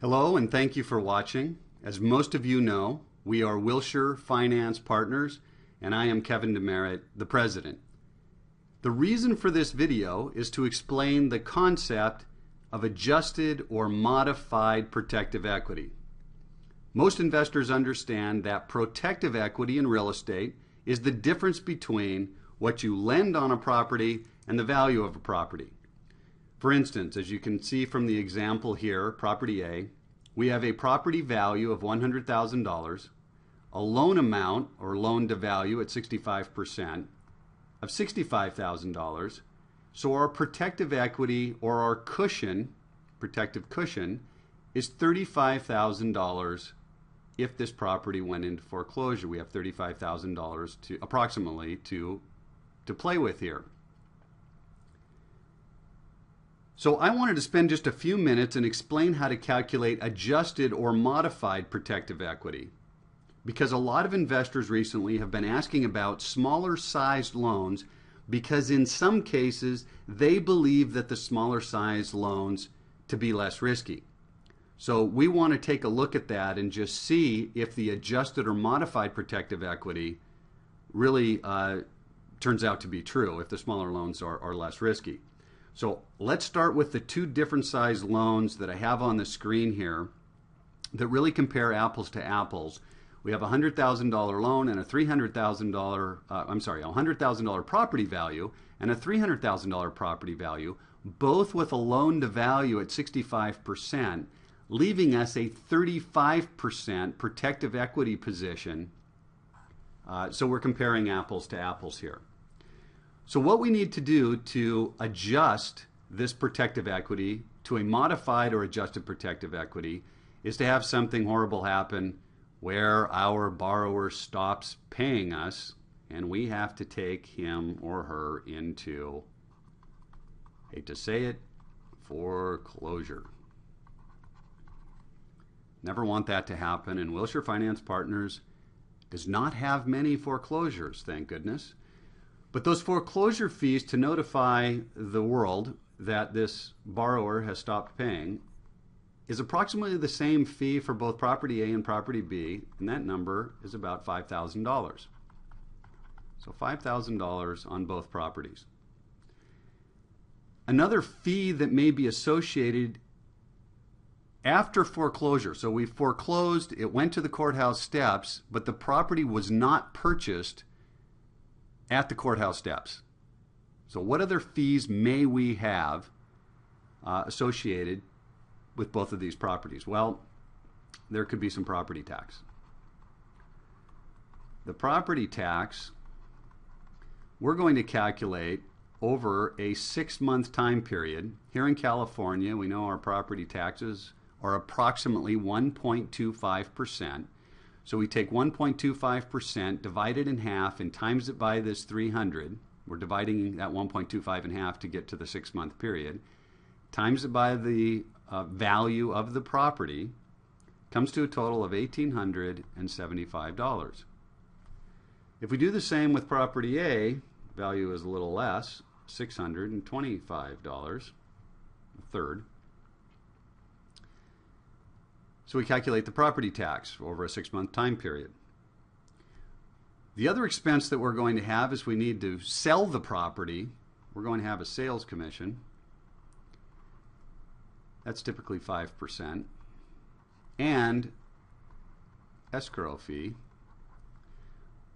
Hello and thank you for watching. As most of you know, we are Wilshire Finance Partners and I am Kevin Demerit, the president. The reason for this video is to explain the concept of adjusted or modified protective equity. Most investors understand that protective equity in real estate is the difference between what you lend on a property and the value of a property. For instance, as you can see from the example here, property A, we have a property value of $100,000, a loan amount or loan to value at 65% of $65,000. So our protective equity or our cushion, protective cushion, is $35,000 if this property went into foreclosure. We have $35,000 to approximately to play with here. So I wanted to spend just a few minutes and explain how to calculate adjusted or modified protective equity, because a lot of investors recently have been asking about smaller sized loans because in some cases they believe that the smaller sized loans to be less risky. So we want to take a look at that and just see if the adjusted or modified protective equity really turns out to be true, if the smaller loans are less risky. So let's start with the two different size loans that I have on the screen here that really compare apples to apples. We have a $100,000 loan and a $100,000 property value and a $300,000 property value, both with a loan to value at 65%, leaving us a 35% protective equity position. So we're comparing apples to apples here. So what we need to do to adjust this protective equity to a modified or adjusted protective equity is to have something horrible happen where our borrower stops paying us and we have to take him or her into, hate to say it, foreclosure. Never want that to happen, and Wilshire Finance Partners does not have many foreclosures, thank goodness. But those foreclosure fees to notify the world that this borrower has stopped paying is approximately the same fee for both property A and property B, and that number is about $5,000. So $5,000 on both properties. Another fee that may be associated after foreclosure, so we foreclosed, it went to the courthouse steps, but the property was not purchased at the courthouse steps. So what other fees may we have associated with both of these properties? Well, there could be some property tax. The property tax, we're going to calculate over a 6-month time period. Here in California, we know our property taxes are approximately 1.25%. So we take 1.25%, divide it in half, and times it by this 300. We're dividing that 1.25 in half to get to the 6-month period. Times it by the value of the property, comes to a total of $1,875. If we do the same with property A, value is a little less, $625, a third. So we calculate the property tax over a 6-month time period. The other expense that we're going to have is we need to sell the property. We're going to have a sales commission. That's typically 5%. And escrow fee,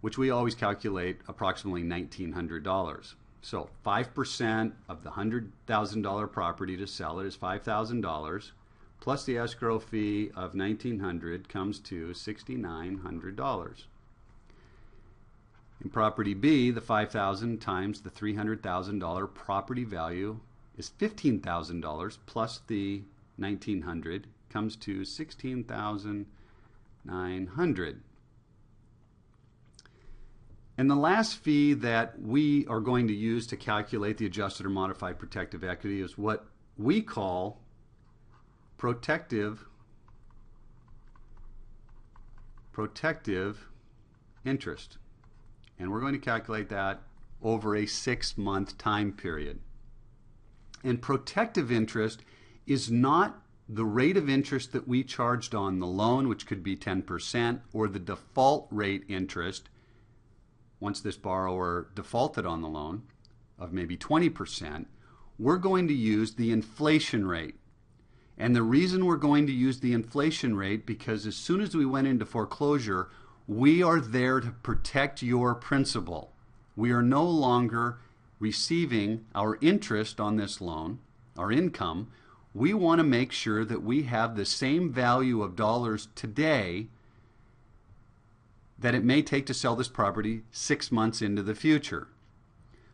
which we always calculate approximately $1,900. So 5% of the $100,000 property to sell it is $5,000. Plus the escrow fee of $1,900 comes to $6,900. In property B, the $5,000 times the $300,000 property value is $15,000 plus the $1,900 comes to $16,900. And the last fee that we are going to use to calculate the adjusted or modified protective equity is what we call protective interest. And we're going to calculate that over a 6-month time period. And protective interest is not the rate of interest that we charged on the loan, which could be 10%, or the default rate interest, once this borrower defaulted on the loan, of maybe 20%, we're going to use the inflation rate. And the reason we're going to use the inflation rate, because as soon as we went into foreclosure, we are there to protect your principal. We are no longer receiving our interest on this loan, our income. We want to make sure that we have the same value of dollars today that it may take to sell this property 6 months into the future.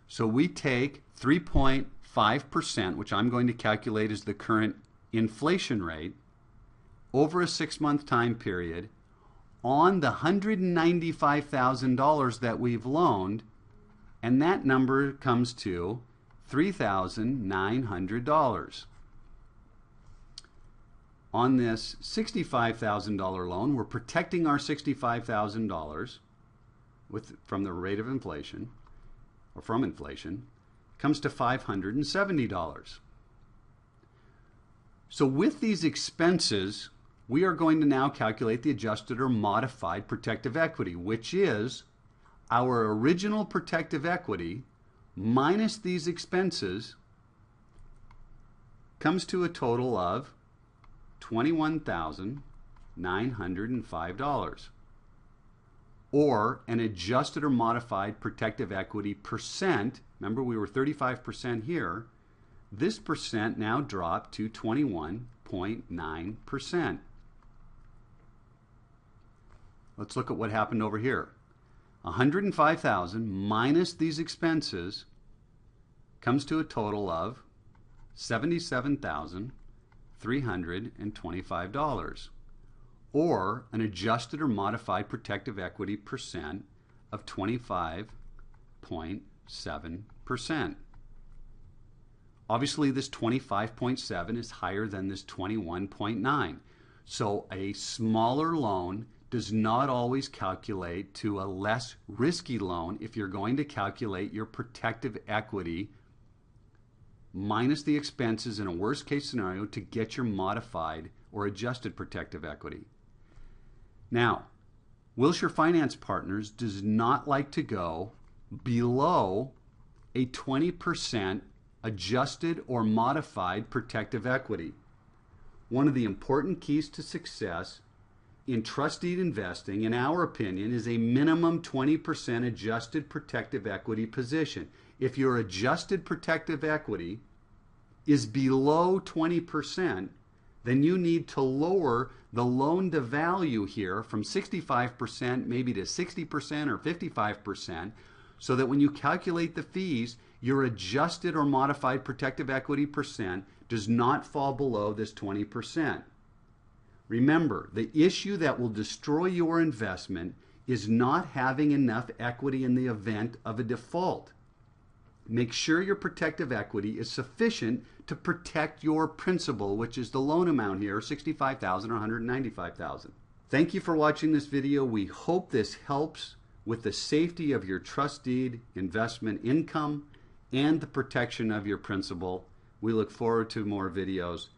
So we take 3.5%, which I'm going to calculate as the current inflation rate, over a 6-month time period on the $195,000 that we've loaned, and that number comes to $3,900. On this $65,000 loan, we're protecting our $65,000 from the rate of inflation, or from inflation, comes to $570. So with these expenses, we are going to now calculate the adjusted or modified protective equity, which is our original protective equity minus these expenses comes to a total of $21,905, or an adjusted or modified protective equity percent. Remember, we were 35% here. This percent now dropped to 21.9%. Let's look at what happened over here. $105,000 minus these expenses comes to a total of $77,325, or an adjusted or modified protective equity percent of 25.7%. Obviously, this 25.7 is higher than this 21.9. So a smaller loan does not always calculate to a less risky loan if you're going to calculate your protective equity minus the expenses in a worst case scenario to get your modified or adjusted protective equity. Now, Wilshire Finance Partners does not like to go below a 20% adjusted or modified protective equity. One of the important keys to success in trust deed investing, in our opinion, is a minimum 20% adjusted protective equity position. If your adjusted protective equity is below 20%, then you need to lower the loan to value here from 65% maybe to 60% or 55%, so that when you calculate the fees, your adjusted or modified protective equity percent does not fall below this 20%. Remember, the issue that will destroy your investment is not having enough equity in the event of a default. Make sure your protective equity is sufficient to protect your principal, which is the loan amount here, $65,000 or $195,000. Thank you for watching this video. We hope this helps with the safety of your trust deed investment income and the protection of your principal. We look forward to more videos.